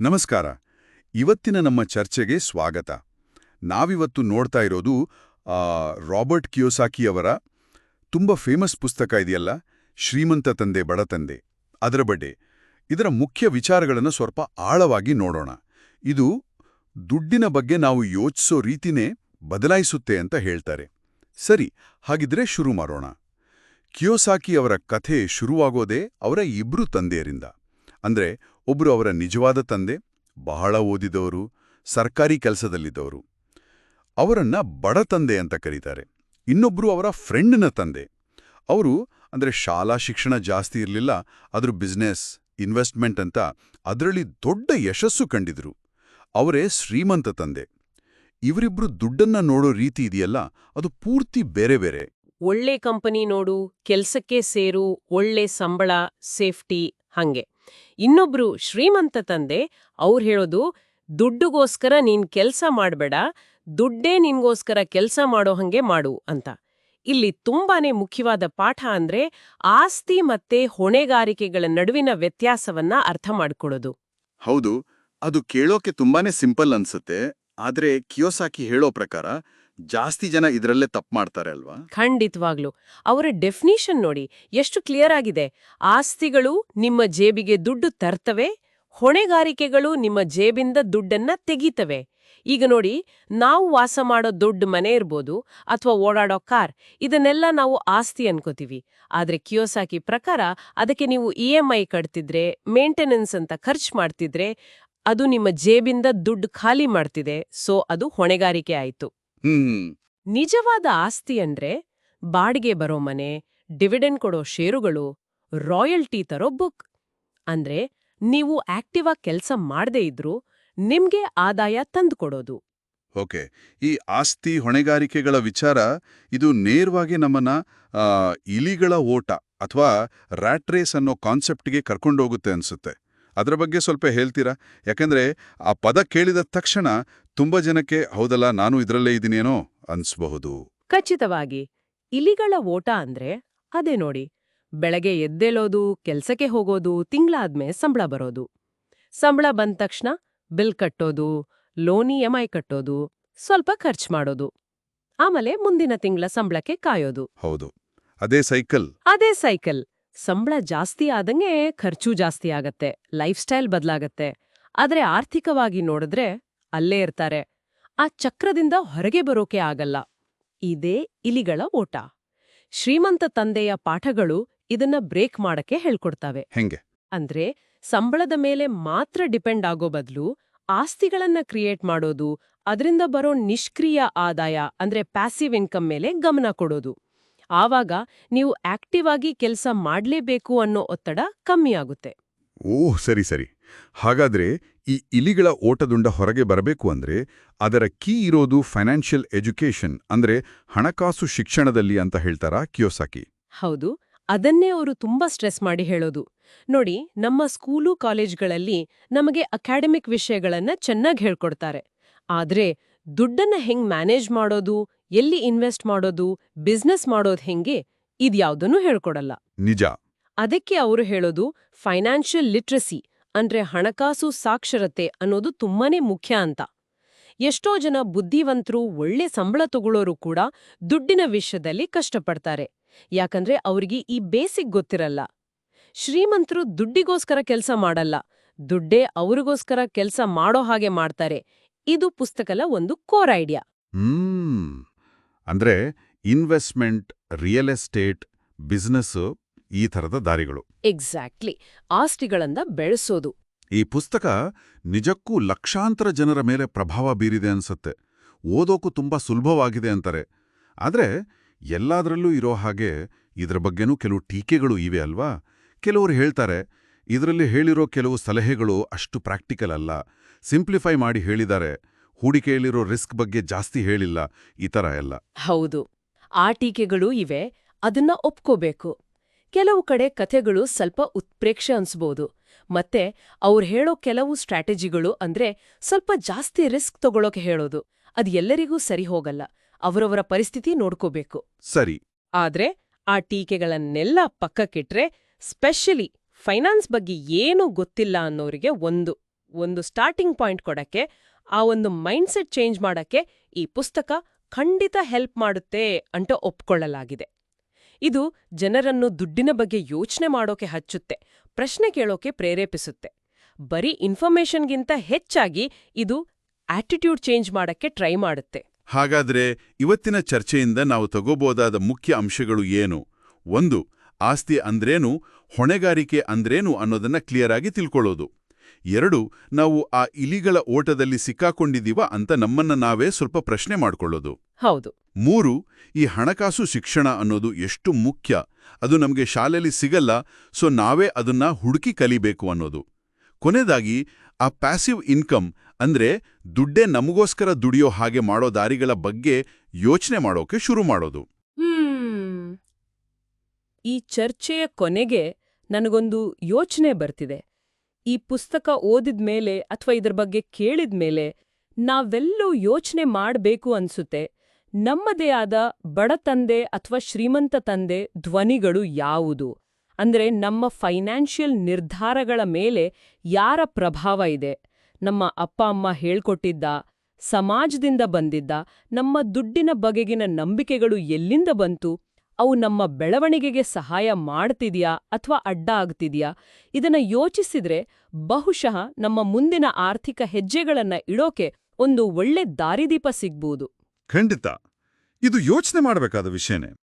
ನಮಸ್ಕಾರ. ಇವತ್ತಿನ ನಮ್ಮ ಚರ್ಚೆಗೆ ಸ್ವಾಗತ. ನಾವಿವತ್ತು ನೋಡ್ತಾ ಇರೋದು ರಾಬರ್ಟ್ ಕಿಯೋಸಾಕಿ ಅವರ ತುಂಬ ಫೇಮಸ್ ಪುಸ್ತಕ ಇದೆಯಲ್ಲ, ಶ್ರೀಮಂತ ತಂದೆ ಬಡ ತಂದೆ, ಅದರ ಬಗ್ಗೆ. ಇದರ ಮುಖ್ಯ ವಿಚಾರಗಳನ್ನು ಸ್ವಲ್ಪ ಆಳವಾಗಿ ನೋಡೋಣ. ಇದು ದುಡ್ಡಿನ ಬಗ್ಗೆ ನಾವು ಯೋಚಿಸೋ ರೀತಿನೇ ಬದಲಾಯಿಸುತ್ತೆ ಅಂತ ಹೇಳ್ತಾರೆ. ಸರಿ, ಹಾಗಿದ್ರೆ ಶುರು ಮಾಡೋಣ. ಕಿಯೋಸಾಕಿ ಅವರ ಕಥೆ ಶುರುವಾಗೋದೇ ಅವರ ಇಬ್ರು ತಂದೆಯರಿಂದ. ಅಂದ್ರೆ ಒಬ್ರು ಅವರ ನಿಜವಾದ ತಂದೆ, ಬಹಳ ಓದಿದವರು, ಸರ್ಕಾರಿ ಕೆಲಸದಲ್ಲಿದ್ದವರು. ಅವರನ್ನ ಬಡ ತಂದೆ ಅಂತ ಕರೀತಾರೆ. ಇನ್ನೊಬ್ರು ಅವರ ಫ್ರೆಂಡ್ನ ತಂದೆ. ಅವರು ಶಾಲಾ ಶಿಕ್ಷಣ ಜಾಸ್ತಿ ಇರಲಿಲ್ಲ, ಆದ್ರೂ ಬಿಸ್ನೆಸ್, ಇನ್ವೆಸ್ಟ್ಮೆಂಟ್ ಅಂತ ಅದರಲ್ಲಿ ದೊಡ್ಡ ಯಶಸ್ಸು ಕಂಡಿದ್ರು. ಅವರೇ ಶ್ರೀಮಂತ ತಂದೆ. ಇವರಿಬ್ರು ದುಡ್ಡನ್ನ ನೋಡೋ ರೀತಿ ಇದೆಯಲ್ಲ, ಅದು ಪೂರ್ತಿ ಬೇರೆ ಬೇರೆ. ಒಳ್ಳೆ ಕಂಪನಿ ನೋಡು, ಕೆಲ್ಸಕ್ಕೆ ಸೇರು, ಒಳ್ಳೆ ಸಂಬಳ, ಸೇಫ್ಟಿ, ಹಂಗೆ. ಇನ್ನೊಬ್ರು ಶ್ರೀಮಂತ ತಂದೆ, ಅವ್ರು ಹೇಳೋದು ದುಡ್ಡುಗೋಸ್ಕರ ನೀನ್ ಕೆಲ್ಸ ಮಾಡ್ಬೇಡ, ದುಡ್ಡೇ ನಿನ್ಗೋಸ್ಕರ ಕೆಲ್ಸ ಮಾಡೋ ಹಂಗೆ ಮಾಡು ಅಂತ. ಇಲ್ಲಿ ತುಂಬಾನೇ ಮುಖ್ಯವಾದ ಪಾಠ ಅಂದ್ರೆ ಆಸ್ತಿ ಮತ್ತೆ ಹೊಣೆಗಾರಿಕೆಗಳ ನಡುವಿನ ವ್ಯತ್ಯಾಸವನ್ನ ಅರ್ಥ ಮಾಡ್ಕೊಳ್ಳೋದು. ಹೌದು, ಅದು ಕೇಳೋಕೆ ತುಂಬಾನೇ ಸಿಂಪಲ್ ಅನ್ಸುತ್ತೆ. ಆದ್ರೆ ಕಿಯೋಸಾಕಿ ಹೇಳೋ ಪ್ರಕಾರ ಜಾಸ್ತಿ ಜನ ಇದರಲ್ಲೇ ತಪ್ಪು ಮಾಡ್ತಾರೆ ಅಲ್ವಾ? ಖಂಡಿತವಾಗ್ಲು. ಅವರ ಡೆಫಿನಿಷನ್ ನೋಡಿ ಎಷ್ಟು ಕ್ಲಿಯರ್ ಆಗಿದೆ. ಆಸ್ತಿಗಳು ನಿಮ್ಮ ಜೇಬಿಗೆ ದುಡ್ಡು ತರ್ತವೆ, ಹೊಣೆಗಾರಿಕೆಗಳು ನಿಮ್ಮ ಜೇಬಿಂದ ದುಡ್ಡನ್ನ ತೆಗೀತವೆ. ಈಗ ನೋಡಿ, ನಾವು ವಾಸ ಮಾಡೋ ದೊಡ್ಡ ಮನೆ ಇರ್ಬೋದು ಅಥವಾ ಓಡಾಡೋ ಕಾರ್, ಇದನ್ನೆಲ್ಲ ನಾವು ಆಸ್ತಿ ಅನ್ಕೋತೀವಿ. ಆದ್ರೆ ಕಿಯೋಸಾಕಿ ಪ್ರಕಾರ ಅದಕ್ಕೆ ನೀವು EMI ಕಟ್ತಿದ್ರೆ, ಮೇಂಟೆನೆನ್ಸ್ ಅಂತ ಖರ್ಚು ಮಾಡ್ತಿದ್ರೆ, ಅದು ನಿಮ್ಮ ಜೇಬಿಂದ ದುಡ್ಡು ಖಾಲಿ ಮಾಡ್ತಿದೆ. ಸೊ ಅದು ಹೊಣೆಗಾರಿಕೆ ಆಯ್ತು. ನಿಜವಾದ ಆಸ್ತಿ ಅಂದ್ರೆ ಬಾಡಿಗೆ ಬರೋ ಮನೆ, ಡಿವಿಡೆಂಡ್ ಕೊಡೋ ಷೇರುಗಳು, ರಾಯಲ್ಟಿ ತರೋ ಬುಕ್. ಅಂದ್ರೆ ನೀವು ಆಕ್ಟಿವ್ ಆಗಿ ಕೆಲಸ ಮಾಡದೇ ಇದ್ರೂ ನಿಮ್ಗೆ ಆದಾಯ ತಂದುಕೊಡೋದು. ಓಕೆ, ಈ ಆಸ್ತಿ ಹೊಣೆಗಾರಿಕೆಗಳ ವಿಚಾರ ಇದು ನೇರವಾಗಿ ನಮ್ಮನ್ನ ಇಲಿಗಳ ಓಟ ಅಥವಾ ರ್ಯಾಟ್ ರೇಸ್ ಅನ್ನೋ ಕಾನ್ಸೆಪ್ಟ್ಗೆ ಕರ್ಕೊಂಡೋಗುತ್ತೆ ಅನ್ಸುತ್ತೆ. ಅದರ ಬಗ್ಗೆ ಸ್ವಲ್ಪ ಹೇಳ್ತೀರಾ? ಯಾಕಂದ್ರೆ ಆ ಪದ ಕೇಳಿದ ತಕ್ಷಣ ತುಂಬಾ ಜನಕ್ಕೆ ಹೌದಲ್ಲ, ನಾನು ಇದರಲ್ಲೇ ಇದ್ದೀನೇನೋ ಅನ್ಸ್ಬಹುದು. ಖಚಿತವಾಗಿ. ಇಲಿಗಳ ಓಟ ಅಂದ್ರೆ ಅದೇ ನೋಡಿ, ಬೆಳಗ್ಗೆ ಎದ್ದೇಳೋದು, ಕೆಲ್ಸಕ್ಕೆ ಹೋಗೋದು, ತಿಂಗಳಾದ್ಮೇಲೆ ಸಂಬಳ ಬರೋದು. ಸಂಬಳ ಬಂದ ತಕ್ಷಣ ಬಿಲ್ ಕಟ್ಟೋದು, ಲೋನ್ EMI ಕಟ್ಟೋದು, ಸ್ವಲ್ಪ ಖರ್ಚು ಮಾಡೋದು, ಆಮೇಲೆ ಮುಂದಿನ ತಿಂಗಳ ಸಂಬಳಕ್ಕೆ ಕಾಯೋದು. ಹೌದು, ಅದೇ ಸೈಕಲ್. ಸಂಬಳ ಜಾಸ್ತಿ ಆದಂಗೆ ಖರ್ಚು ಜಾಸ್ತಿ ಆಗತ್ತೆ, ಲೈಫ್ ಸ್ಟೈಲ್ ಬದಲಾಗತ್ತೆ. ಆದ್ರೆ ಆರ್ಥಿಕವಾಗಿ ನೋಡಿದ್ರೆ ಅಲ್ಲೇ ಇರ್ತಾರೆ. ಆ ಚಕ್ರದಿಂದ ಹೊರಗೆ ಬರೋಕೆ ಆಗಲ್ಲ. ಇದೇ ಇಲಿಗಳ ಓಟ. ಶ್ರೀಮಂತ ತಂದೆಯ ಪಾಠಗಳು ಇದನ್ನ ಬ್ರೇಕ್ ಮಾಡಕ್ಕೆ ಹೇಳ್ಕೊಡ್ತಾವೆ. ಹೆಂಗೆ ಅಂದ್ರೆ ಸಂಬಳದ ಮೇಲೆ ಮಾತ್ರ ಡಿಪೆಂಡ್ ಆಗೋ ಬದಲು ಆಸ್ತಿಗಳನ್ನ ಕ್ರಿಯೇಟ್ ಮಾಡೋದು, ಅದರಿಂದ ಬರೋ ನಿಷ್ಕ್ರಿಯ ಆದಾಯ ಅಂದ್ರೆ ಪ್ಯಾಸಿವ್ ಇನ್ಕಮ್ ಮೇಲೆ ಗಮನ ಕೊಡೋದು. ಆವಾಗ ನೀವು ಆಕ್ಟಿವ್ ಆಗಿ ಕೆಲಸ ಮಾಡ್ಲೇಬೇಕು ಅನ್ನೋ ಒತ್ತಡ ಕಮ್ಮಿ ಆಗುತ್ತೆ. ಓಹ್, ಸರಿ. ಹಾಗಾದ್ರೆ ಈ ಇಲಿಗಳ ಓಟದುಂಡ ಹೊರಗೆ ಬರಬೇಕು ಅಂದ್ರೆ ಅದರ ಕೀ ಇರೋದು ಫೈನಾನ್ಷಿಯಲ್ ಎಜುಕೇಷನ್, ಅಂದ್ರೆ ಹಣಕಾಸು ಶಿಕ್ಷಣದಲ್ಲಿ ಅಂತ ಹೇಳ್ತಾರಾ ಕಿಯೋಸಾಕಿ? ಹೌದು, ಅದನ್ನೇ ಅವರು ತುಂಬಾ ಸ್ಟ್ರೆಸ್ ಮಾಡಿ ಹೇಳೋದು. ನೋಡಿ, ನಮ್ಮ ಸ್ಕೂಲು ಕಾಲೇಜ್ಗಳಲ್ಲಿ ನಮಗೆ ಅಕಾಡೆಮಿಕ್ ವಿಷಯಗಳನ್ನ ಚೆನ್ನಾಗಿ ಹೇಳ್ಕೊಡ್ತಾರೆ. ಆದ್ರೆ ದುಡ್ಡನ್ನ ಹೆಂಗ್ ಮ್ಯಾನೇಜ್ ಮಾಡೋದು, ಎಲ್ಲಿ ಇನ್ವೆಸ್ಟ್ ಮಾಡೋದು, ಬಿಸ್ನೆಸ್ ಮಾಡೋದು ಹೆಂಗೆ, ಇದ್ಯಾವುದನ್ನೂ ಹೇಳ್ಕೊಡಲ್ಲ. ನಿಜ. ಅದಕ್ಕೆ ಅವರು ಹೇಳೋದು ಫೈನಾನ್ಷಿಯಲ್ ಲಿಟ್ರಸಿ ಅಂದ್ರೆ ಹಣಕಾಸು ಸಾಕ್ಷರತೆ ಅನ್ನೋದು ತುಂಬಾನೇ ಮುಖ್ಯ ಅಂತ. ಎಷ್ಟೋ ಜನ ಬುದ್ಧಿವಂತರು, ಒಳ್ಳೆ ಸಂಬಳ ತಗೊಳ್ಳೋರು ಕೂಡ ದುಡ್ಡಿನ ವಿಷಯದಲ್ಲಿ ಕಷ್ಟಪಡ್ತಾರೆ. ಯಾಕಂದ್ರೆ ಅವ್ರಿಗೆ ಈ ಬೇಸಿಕ್ ಗೊತ್ತಿರಲ್ಲ. ಶ್ರೀಮಂತರು ದುಡ್ಡಿಗೋಸ್ಕರ ಕೆಲಸ ಮಾಡಲ್ಲ, ದುಡ್ಡೇ ಅವ್ರಿಗೋಸ್ಕರ ಕೆಲಸ ಮಾಡೋ ಹಾಗೆ ಮಾಡ್ತಾರೆ. ಇದು ಪುಸ್ತಕದ ಒಂದು ಕೋರ್ ಐಡಿಯಾ. ಅಂದ್ರೆ ಇನ್ವೆಸ್ಟ್ಮೆಂಟ್, ರಿಯಲ್ ಎಸ್ಟೇಟ್, ಬಿಸ್ನೆಸ್, ಈ ಥರದ ದಾರಿಗಳು. ಎಕ್ಸಾಕ್ಟ್ಲಿ, ಆಸ್ತಿಗಳನ್ನ ಬೆಳೆಸೋದು. ಈ ಪುಸ್ತಕ ನಿಜಕ್ಕೂ ಲಕ್ಷಾಂತರ ಜನರ ಮೇಲೆ ಪ್ರಭಾವ ಬೀರಿದೆ ಅನ್ಸತ್ತೆ. ಓದೋಕು ತುಂಬಾ ಸುಲಭವಾಗಿದೆ ಅಂತಾರೆ. ಆದ್ರೆ ಎಲ್ಲಾದ್ರಲ್ಲೂ ಇರೋ ಹಾಗೆ ಇದ್ರ ಬಗ್ಗೆನೂ ಕೆಲವು ಟೀಕೆಗಳು ಇವೆ ಅಲ್ವಾ? ಕೆಲವರು ಹೇಳ್ತಾರೆ ಇದರಲ್ಲಿ ಹೇಳಿರೋ ಕೆಲವು ಸಲಹೆಗಳು ಅಷ್ಟು ಪ್ರಾಕ್ಟಿಕಲ್ ಅಲ್ಲ, ಸಿಂಪ್ಲಿಫೈ ಮಾಡಿ ಹೇಳಿದ್ದಾರೆ, ಹೂಡಿಕೆಯಲ್ಲಿರೋ ರಿಸ್ಕ್ ಬಗ್ಗೆ ಜಾಸ್ತಿ ಹೇಳಿಲ್ಲ, ಈ ಥರ ಎಲ್ಲ. ಹೌದು, ಆ ಟೀಕೆಗಳು ಇವೆ, ಅದನ್ನ ಒಪ್ಕೋಬೇಕು. ಕೆಲವು ಕಡೆ ಕಥೆಗಳು ಸ್ವಲ್ಪ ಉತ್ಪ್ರೇಕ್ಷೆ ಅನ್ಸ್ಬೋದು. ಮತ್ತೆ ಅವ್ರು ಹೇಳೋ ಕೆಲವು ಸ್ಟ್ರಾಟಜಿಗಳು ಅಂದ್ರೆ ಸ್ವಲ್ಪ ಜಾಸ್ತಿ ರಿಸ್ಕ್ ತಗೊಳ್ಳೋಕೆ ಹೇಳೋದು, ಅದು ಎಲ್ಲರಿಗೂ ಸರಿ ಹೋಗಲ್ಲ. ಅವರವರ ಪರಿಸ್ಥಿತಿ ನೋಡ್ಕೋಬೇಕು. ಸರಿ. ಆದ್ರೆ ಆ ಟೀಕೆಗಳನ್ನೆಲ್ಲ ಪಕ್ಕಕ್ಕಿಟ್ರೆ, ಸ್ಪೆಷಲಿ ಫೈನಾನ್ಸ್ ಬಗ್ಗೆ ಏನೂ ಗೊತ್ತಿಲ್ಲ ಅನ್ನೋರಿಗೆ ಒಂದು ಸ್ಟಾರ್ಟಿಂಗ್ ಪಾಯಿಂಟ್ ಕೊಡಕ್ಕೆ, ಆ ಒಂದು ಮೈಂಡ್ಸೆಟ್ ಚೇಂಜ್ ಮಾಡಕ್ಕೆ ಈ ಪುಸ್ತಕ ಖಂಡಿತ ಹೆಲ್ಪ್ ಮಾಡುತ್ತೆ ಅಂತ ಒಪ್ಕೊಳ್ಳಲಾಗಿದೆ. ಇದು ಜನರನ್ನು ದುಡ್ಡಿನ ಬಗ್ಗೆ ಯೋಚನೆ ಮಾಡೋಕೆ ಹಚ್ಚುತ್ತೆ, ಪ್ರಶ್ನೆ ಕೇಳೋಕೆ ಪ್ರೇರೇಪಿಸುತ್ತೆ. ಬರೀ ಇನ್ಫಾರ್ಮೇಷನ್ಗಿಂತ ಹೆಚ್ಚಾಗಿ ಇದು ಆಟಿಟ್ಯೂಡ್ ಚೇಂಜ್ ಮಾಡಕ್ಕೆ ಟ್ರೈ ಮಾಡುತ್ತೆ. ಹಾಗಾದ್ರೆ ಇವತ್ತಿನ ಚರ್ಚೆಯಿಂದ ನಾವು ತಗೋಬೋದಾದ ಮುಖ್ಯ ಅಂಶಗಳು ಏನು? 1. ಆಸ್ತಿ ಅಂದ್ರೇನು, ಹೊಣೆಗಾರಿಕೆ ಅಂದ್ರೇನು ಅನ್ನೋದನ್ನ ಕ್ಲಿಯರ್ ಆಗಿ ತಿಳ್ಕೊಳ್ಳೋದು. 2. ನಾವು ಆ ಇಲಿಗಳ ಓಟದಲ್ಲಿ ಸಿಕ್ಕಾಕೊಂಡಿದೀವ ಅಂತ ನಮ್ಮನ್ನ ನಾವೇ ಸ್ವಲ್ಪ ಪ್ರಶ್ನೆ ಮಾಡ್ಕೊಳ್ಳೋದು. ಹೌದು. 3. ಈ ಹಣಕಾಸು ಶಿಕ್ಷಣ ಅನ್ನೋದು ಎಷ್ಟು ಮುಖ್ಯ, ಅದು ನಮಗೆ ಶಾಲೆಯಲ್ಲಿ ಸಿಗಲ್ಲ, ಸೊ ನಾವೇ ಅದನ್ನ ಹುಡುಕಿ ಕಲಿಬೇಕು ಅನ್ನೋದು. ಕೊನೆದಾಗಿ ಆ ಪ್ಯಾಸಿವ್ ಇನ್ಕಮ್ ಅಂದ್ರೆ ದುಡ್ಡೇ ನಮಗೋಸ್ಕರ ದುಡಿಯೋ ಹಾಗೆ ಮಾಡೋ ದಾರಿಗಳ ಬಗ್ಗೆ ಯೋಚನೆ ಮಾಡೋಕೆ ಶುರು ಮಾಡೋದು. ಈ ಚರ್ಚೆಯ ಕೊನೆಗೆ ನನಗೊಂದು ಯೋಚನೆ ಬರ್ತಿದೆ. ಈ ಪುಸ್ತಕ ಓದಿದ್ಮೇಲೆ ಅಥವಾ ಇದ್ರ ಬಗ್ಗೆ ಕೇಳಿದ್ಮೇಲೆ ನಾವೆಲ್ಲೂ ಯೋಚನೆ ಮಾಡ್ಬೇಕು ಅನ್ಸುತ್ತೆ, ನಮ್ಮದೇ ಆದ ಬಡ ತಂದೆ ಅಥವಾ ಶ್ರೀಮಂತ ತಂದೆ ಧ್ವನಿಗಳು ಯಾವುದು? ಅಂದ್ರೆ ನಮ್ಮ ಫೈನಾನ್ಷಿಯಲ್ ನಿರ್ಧಾರಗಳ ಮೇಲೆ ಯಾರ ಪ್ರಭಾವ ಇದೆ? ನಮ್ಮ ಅಪ್ಪ ಅಮ್ಮ ಹೇಳ್ಕೊಟ್ಟಿದ್ದ, ಸಮಾಜದಿಂದ ಬಂದಿದ್ದ, ನಮ್ಮ ದುಡ್ಡಿನ ಬಗೆಗಿನ ನಂಬಿಕೆಗಳು ಎಲ್ಲಿಂದ ಬಂತು? ಅವು ನಮ್ಮ ಬೆಳವಣಿಗೆಗೆ ಸಹಾಯ ಮಾಡ್ತಿದ್ಯಾ ಅಥವಾ ಅಡ್ಡ ಆಗ್ತಿದ್ಯಾ? ಇದನ್ನ ಯೋಚಿಸಿದ್ರೆ ಬಹುಶಃ ನಮ್ಮ ಮುಂದಿನ ಆರ್ಥಿಕ ಹೆಜ್ಜೆಗಳನ್ನ ಇಡೋಕೆ ಒಂದು ಒಳ್ಳೆ ದಾರಿದೀಪ ಸಿಗ್ಬೋದು. ಖಂಡಿತ ಇದು ಯೋಚನೆ ಮಾಡಬೇಕಾದ ವಿಷಯನೇ.